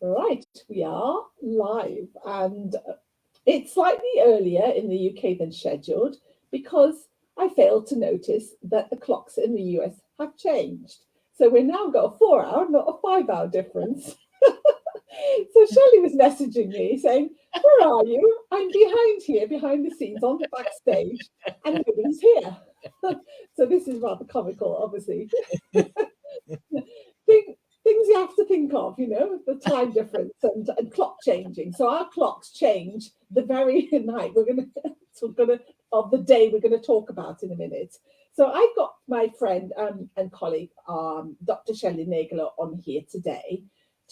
Right, we are live, and it's slightly earlier in the UK than scheduled because I failed to notice that the clocks in the US have changed. So we're now got a 4 hour, not a 5 hour difference. So Shelley was messaging me saying, "Where are you? I'm behind here, behind the scenes on the backstage, and nobody's here." So this is rather comical, obviously. Things you have to think of, the time difference and clock changing. So our clocks change the very night we're gonna of the day we're gonna talk about in a minute. So I've got my friend and colleague, Dr. Shelley Negelow, on here today.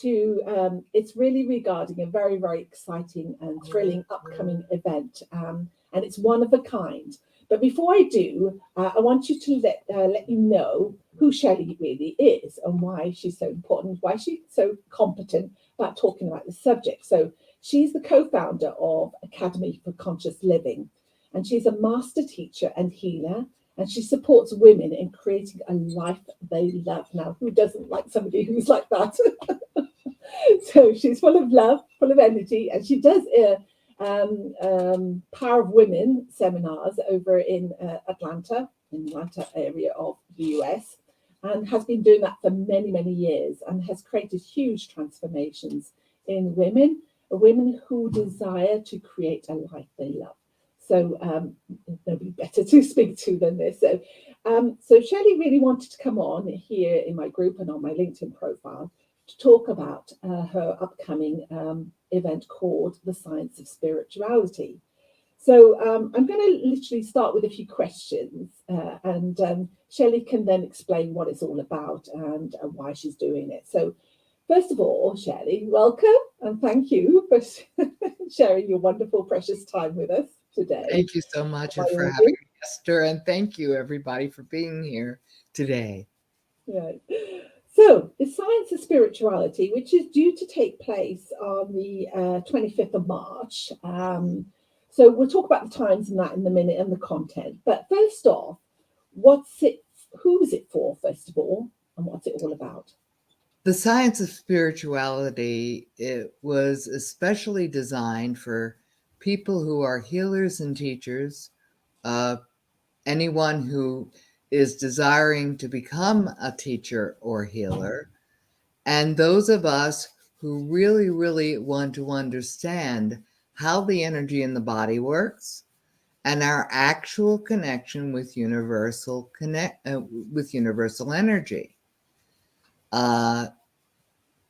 It's really regarding a very, very exciting and thrilling upcoming event, and it's one of a kind. But before I do, I want you to let you know who Shelley really is and why she's so important, why she's so competent about talking about the subject. So she's the co-founder of Academy for Conscious Living, and she's a master teacher and healer, and she supports women in creating a life they love. Now, who doesn't like somebody who's like that? So she's full of love, full of energy, and she does Power of Women seminars over in Atlanta area of the US, and has been doing that for many, many years, and has created huge transformations in women who desire to create a life they love. So nobody better to speak to than this. So Shelley really wanted to come on here in my group and on my LinkedIn profile to talk about her upcoming event called The Science of Spirituality. So I'm going to literally start with a few questions, and Shelley can then explain what it's all about and why she's doing it. So first of all, Shelley, welcome and thank you for sharing your wonderful, precious time with us today. Thank you so much My for having audience. me, Esther, and thank you everybody for being here today. Right. So, the Science of Spirituality, which is due to take place on the 25th of March. So, we'll talk about the times and that in a minute and the content. But first off, what's it? Who is it for, first of all, and what's it all about? The science of spirituality, it was especially designed for people who are healers and teachers, uh, anyone who is desiring to become a teacher or healer, and those of us who really, really want to understand how the energy in the body works and our actual connection with universal energy. Uh,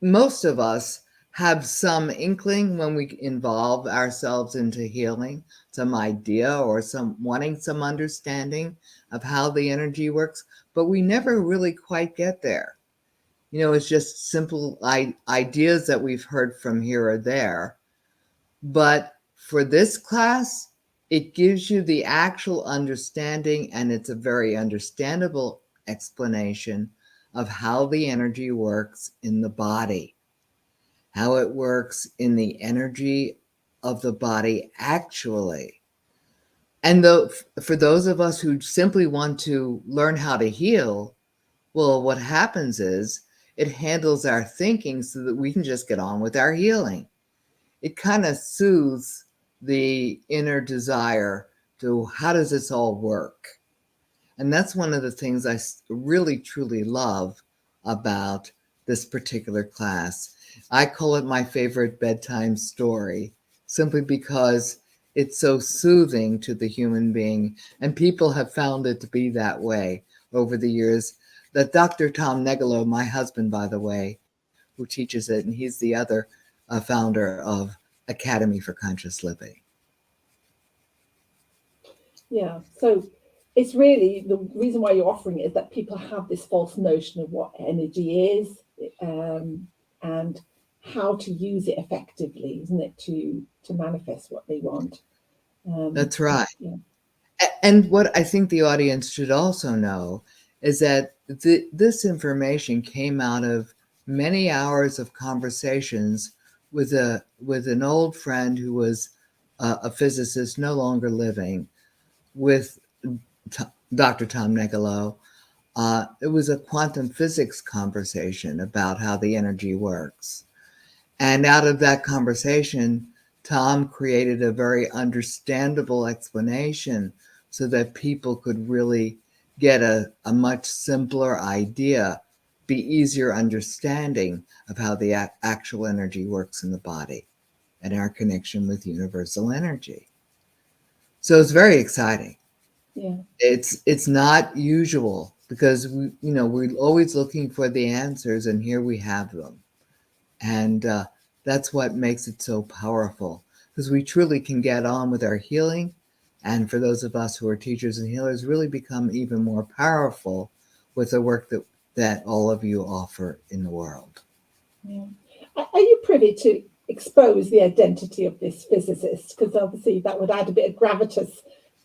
Most of us have some inkling when we involve ourselves into healing, some idea or some wanting some understanding of how the energy works, but we never really quite get there. It's just simple ideas that we've heard from here or there. But for this class, it gives you the actual understanding, and it's a very understandable explanation of how the energy works in the body, how it works in the energy of the body actually. And for those of us who simply want to learn how to heal, well, what happens is it handles our thinking so that we can just get on with our healing. It kind of soothes the inner desire to how does this all work? And that's one of the things I really truly love about this particular class. I call it my favorite bedtime story simply because it's so soothing to the human being. And people have found it to be that way over the years. That Dr. Tom Negelow, my husband, by the way, who teaches it, and he's the other founder of Academy for Conscious Living. Yeah. So it's really the reason why you're offering it is that people have this false notion of what energy is, and how to use it effectively, isn't it, to manifest what they want. Um, That's right. yeah. And what I think the audience should also know is that this information came out of many hours of conversations with an old friend who was a physicist no longer living, with Dr. Tom Negelow. It was a quantum physics conversation about how the energy works. And out of that conversation, Tom created a very understandable explanation so that people could really get a much simpler idea, be easier understanding of how the actual energy works in the body and our connection with universal energy. So it's very exciting. Yeah. It's not usual because we're always looking for the answers, and here we have them. And that's what makes it so powerful, because we truly can get on with our healing. And for those of us who are teachers and healers, really become even more powerful with the work that all of you offer in the world. Yeah. Are you privy to expose the identity of this physicist? Because obviously that would add a bit of gravitas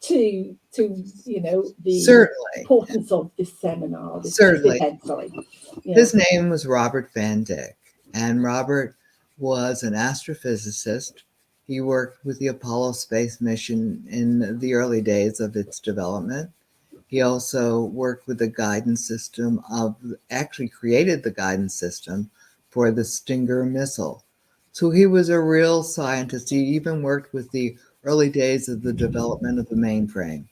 to the Certainly, importance of this seminar, this certainly. event. Sorry. Yeah. His name was Robert Van Dyck, and Robert was an astrophysicist. He worked with the Apollo space mission in the early days of its development. He also worked with the guidance system actually created the guidance system for the Stinger missile. So he was a real scientist. He even worked with the early days of the development of the mainframe.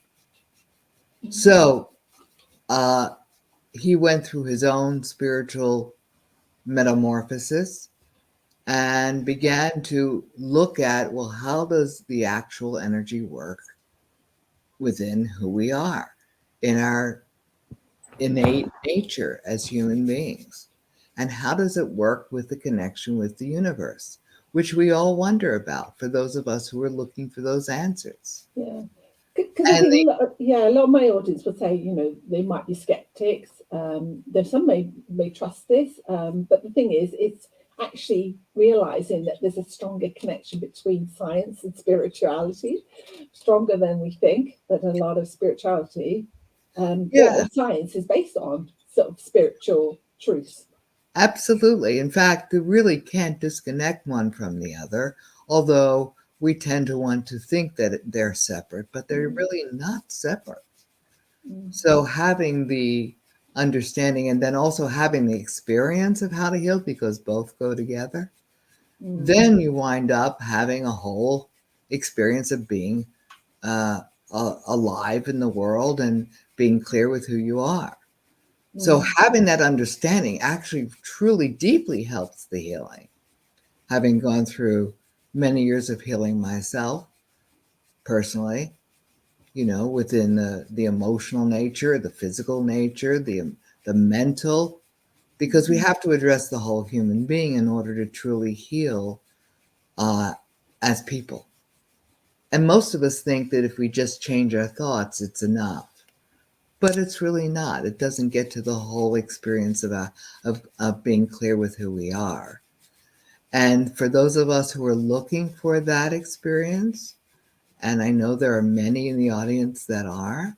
So uh, he went through his own spiritual metamorphosis and began to look at, well, how does the actual energy work within who we are in our innate nature as human beings? And how does it work with the connection with the universe, which we all wonder about for those of us who are looking for those answers? Yeah. Because I And think, a lot of my audience would say, they might be skeptics. There's some may trust this, but the thing is, it's actually realizing that there's a stronger connection between science and spirituality, stronger than we think. That a lot of spirituality, yeah, and science is based on sort of spiritual truths. absolutely. In fact, you really can't disconnect one from the other, although we tend to want to think that they're separate, but they're Mm, really not separate. mm, So having the understanding and then also having the experience of how to heal, because both go together, mm, then you wind up having a whole experience of being uh, alive in the world and being clear with who you are. So mm, having that understanding actually truly deeply helps the healing. Having gone through many years of healing myself personally, within the emotional nature, the physical nature, the mental, because we mm. have to address the whole human being in order to truly heal uh, as people. And most of us think that if we just change our thoughts, it's enough. But it's really not. It doesn't get to the whole experience of being clear with who we are. And for those of us who are looking for that experience, and I know there are many in the audience that are,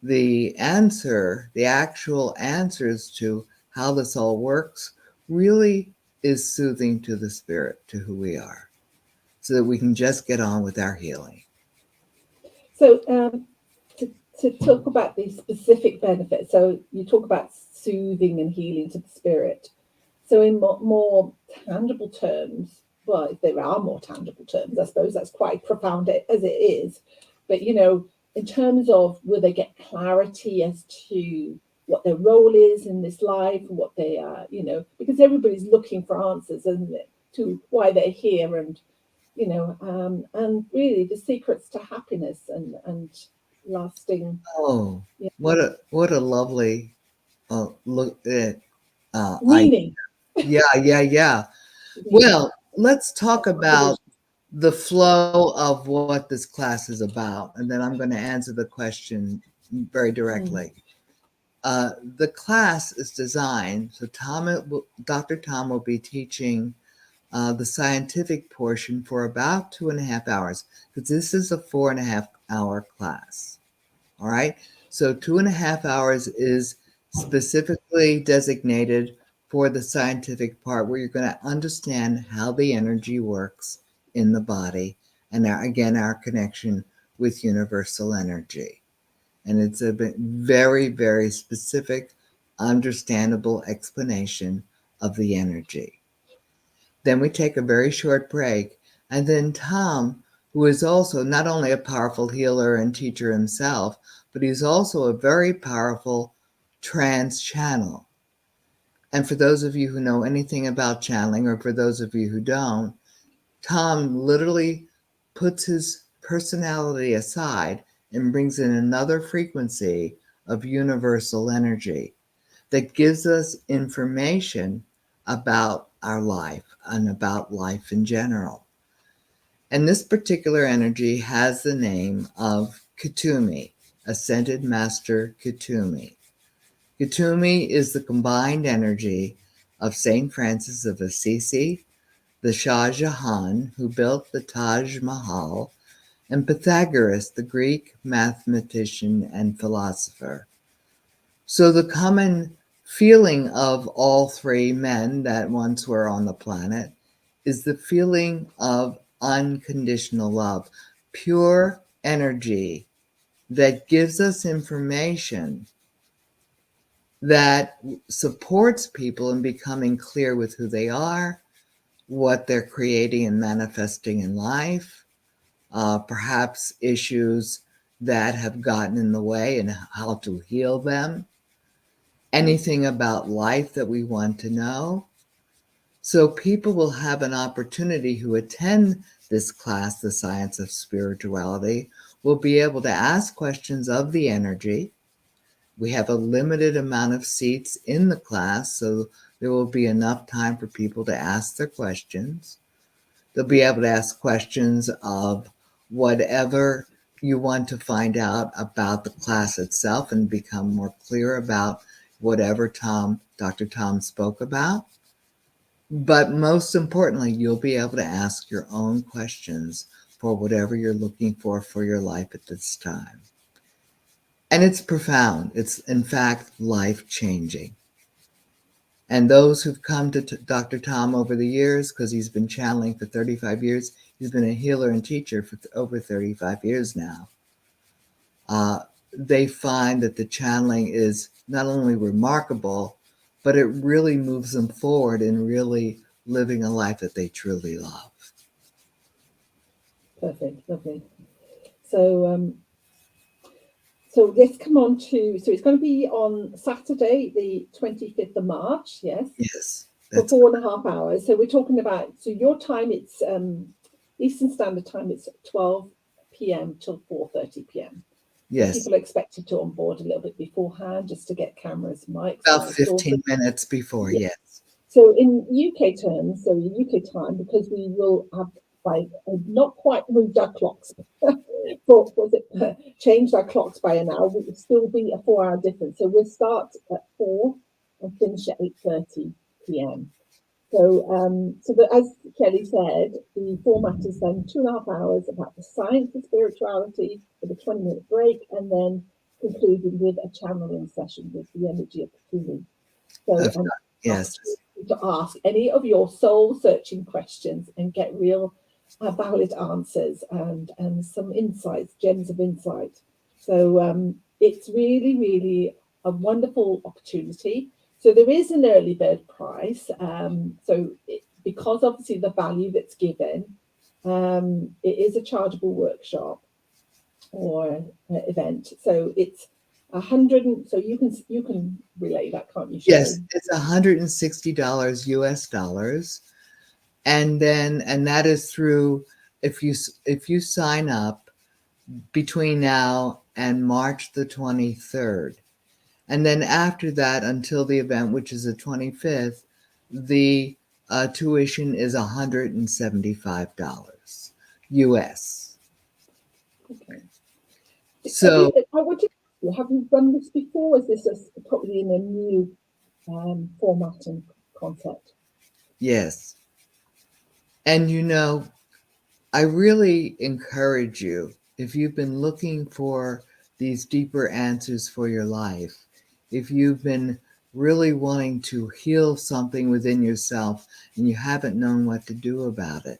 the actual answers to how this all works really is soothing to the spirit, to who we are, so that we can just get on with our healing. So, to talk about the specific benefits, so you talk about soothing and healing to the spirit. So, in more tangible terms, well, if there are more tangible terms, I suppose that's quite profound as it is. But, in terms of will they get clarity as to what their role is in this life, what they are, because everybody's looking for answers, isn't it, to why they're here and really the secrets to happiness and lasting, Oh, yeah, what a lovely look at I meaning. yeah. Meaning. Well, let's talk about the flow of what this class is about, and then I'm going to answer the question very Mm, directly. The class is designed so Dr. Tom will be teaching the scientific portion for about 2.5 hours, because this is a 4.5 hour class. All right. So 2.5 hours is specifically designated for the scientific part where you're going to understand how the energy works in the body and again, our connection with universal energy. And it's a very, very specific, understandable explanation of the energy. Then we take a very short break. And then Tom, who is also not only a powerful healer and teacher himself, but he's also a very powerful trance channel. And for those of you who know anything about channeling, or for those of you who don't, Tom literally puts his personality aside and brings in another frequency of universal energy that gives us information about our life and about life in general. And this particular energy has the name of Kutumi, Ascended Master Kutumi. Kutumi is the combined energy of Saint Francis of Assisi, the Shah Jahan, who built the Taj Mahal, and Pythagoras, the Greek mathematician and philosopher. So the common feeling of all three men that once were on the planet is the feeling of unconditional love, pure energy that gives us information that supports people in becoming clear with who they are, what they're creating and manifesting in life, perhaps issues that have gotten in the way and how to heal them, anything about life that we want to know. So people will have an opportunity who attend this class, The Science of Spirituality, will be able to ask questions of the energy. We have a limited amount of seats in the class, so there will be enough time for people to ask their questions. They'll be able to ask questions of whatever you want to find out about the class itself and become more clear about whatever Dr. Tom spoke about. But most importantly, you'll be able to ask your own questions for whatever you're looking for your life at this time. And it's profound. It's, in fact, life-changing. And those who've come to Dr. Tom over the years, because he's been channeling for 35 years, he's been a healer and teacher for over 35 years now, they find that the channeling is not only remarkable, but it really moves them forward in really living a life that they truly love. Perfect, lovely. So let's come on to, so it's going to be on Saturday, the 25th of March, yes? Yes. For 4.5 hours. So we're talking about, so your time, it's Eastern Standard Time, it's 12 p.m. till 4:30 p.m. Yes. People are expected to onboard a little bit beforehand just to get cameras, mics. About 15 minutes before, yes. Yes. So in UK terms, so UK time, because we will have not quite moved our clocks, changed our clocks by an hour, it will still be a 4-hour difference. So we'll start at 4 and finish at 8:30 p.m. So as Shelley said, the format is then 2.5 hours about the science of spirituality with a 20-minute break, and then concluding with a channeling session with the energy of Kutumi. So yes, to ask any of your soul-searching questions and get real valid answers and some insights, gems of insight. So it's really, really a wonderful opportunity. So there is an early bird price. Because obviously the value that's given, it is a chargeable workshop or event. So it's 100. So you can relay that, can't you, Shelley? Yes, it's $160 US dollars, and that is through if you sign up between now and March the 23rd. And then after that, until the event, which is the 25th, the tuition is $175 US. Okay. So have you done this before? Is this probably in a new format and concept? Yes. And I really encourage you, if you've been looking for these deeper answers for your life, if you've been really wanting to heal something within yourself and you haven't known what to do about it,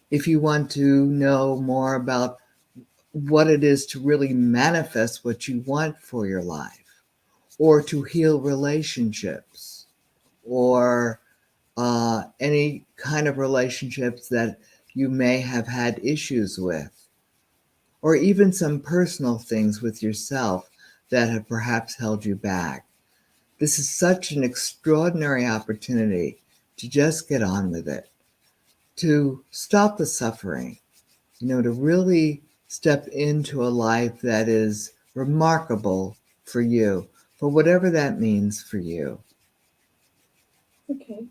if you want to know more about what it is to really manifest what you want for your life, or to heal relationships, or any kind of relationships that you may have had issues with, or even some personal things with yourself that have perhaps held you back. This is such an extraordinary opportunity to just get on with it, to stop the suffering, to really step into a life that is remarkable for you, for whatever that means for you. Okay.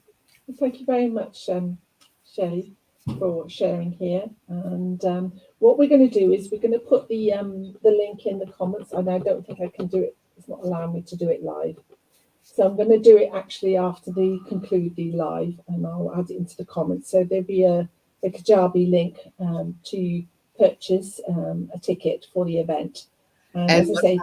Well, thank you very much, Shelley, for sharing here. And what we're going to do is we're going to put the link in the comments. And I don't think I can do it. It's not allowing me to do it live. So I'm going to do it actually after the conclude the live, and I'll add it into the comments. So there'll be a Kajabi link to purchase a ticket for the event. And as I say,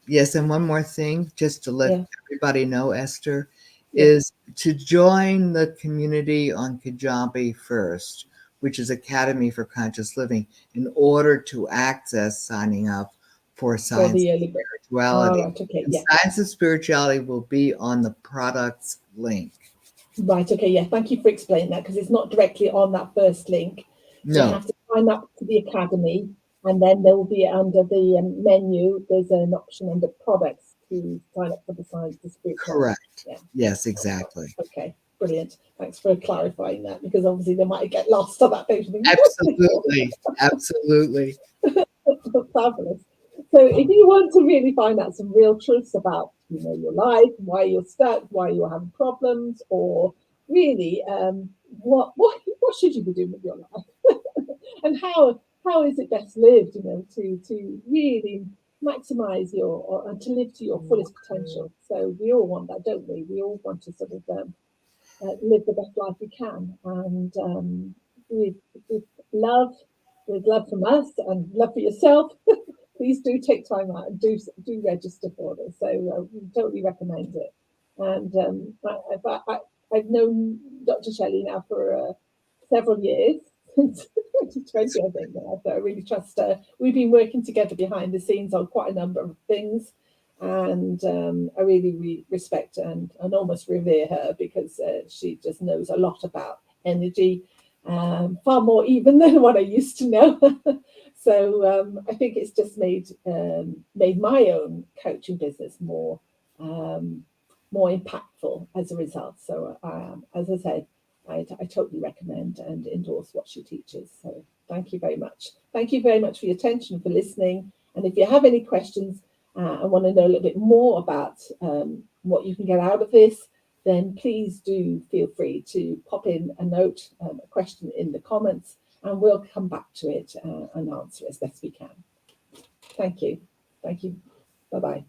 yes, and one more thing, just to let everybody know, Esther, Yeah. is to join the community on Kajabi first, which is Academy for Conscious Living, in order to access signing up for Science the of early Spirituality. right, okay, And yeah. Science of Spirituality will be on the products link. Right, okay, yeah. Thank you for explaining that, because it's not directly on that first link. So you No, have to sign up to the Academy, and then there will be under the menu, there's an option under products to sign up for the Science of Spirituality. correct. Yeah. Yes, exactly. Okay, brilliant. Thanks for clarifying that, because obviously they might get lost on that page. Absolutely, absolutely. Fabulous. So if you want to really find out some real truths about, your life, why you're stuck, why you're having problems, or really what should you be doing with your life, and how is it best lived, to really maximize and to live to your fullest potential. So we all want that, don't we? We all want to sort of live the best life we can, and with love, with love from us and love for yourself. Please do take time out and do register for this. So we totally recommend it. And I've known Dr. Shelley now for several years, since 2020, I think. Now. So I really trust her. We've been working together behind the scenes on quite a number of things. And I really respect and almost revere her, because she just knows a lot about energy, far more even than what I used to know. So I think it's just made my own coaching business more impactful as a result. So as I said, I totally recommend and endorse what she teaches. So thank you very much. Thank you very much for your attention, for listening. And if you have any questions and want to know a little bit more about what you can get out of this, then please do feel free to pop in a note, a question in the comments, and we'll come back to it and answer as best we can. Thank you. Thank you. Bye-bye.